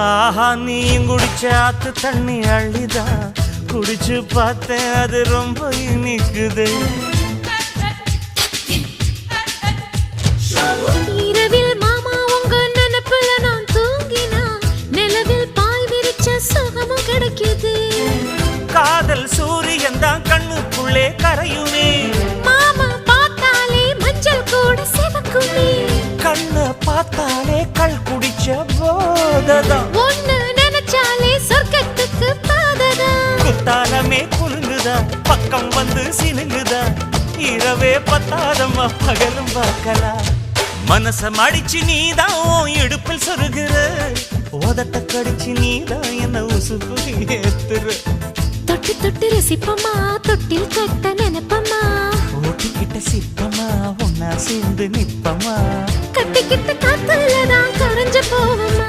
ஆஹா நீயும் குடிச்ச ஆத்து தண்ணி அள்ளிதான் குடிச்சு பார்த்தேன் அது ரொம்ப இனிக்குது. இரவில் மாமா உங்க நினைப்புல நான் தூங்கினா நிலவில் பாய் விரிச்ச சுகமும் கிடைக்குது. காதல் சூரியன் தான் கண்ணுக்குள்ளே கரையுமே. மாமா பார்த்தாலே மஞ்சள் கூட சிவக்குமே. கண்ண பார்த்தாலே கள் குடிச்ச போததான். ஒன்னு நினைச்சாலே சொர்க்கத்துக்கு பாததா. குத்தாலமே குலுங்குதா பக்கம் வந்து சினுங்குதா. இரவே பத்தாதம்மா பகலும் பார்க்கலாம். மனச மடிச்சு நீதான் இடுப்பில் சொருகிற. உதட்ட கடிச்சு நீதான் என்ன உசுப்பு ஏத்துற. தொட்டு தொட்டு ரசிப்பமா தொட்டில் கட்ட நினைப்பமா. ஓட்டிக்கிட்ட சிப்பமா ஒன்னா சேர்ந்து நிப்பமா. கட்டிக்கிட்ட காத்துலதான் கரைஞ்சு போவமா.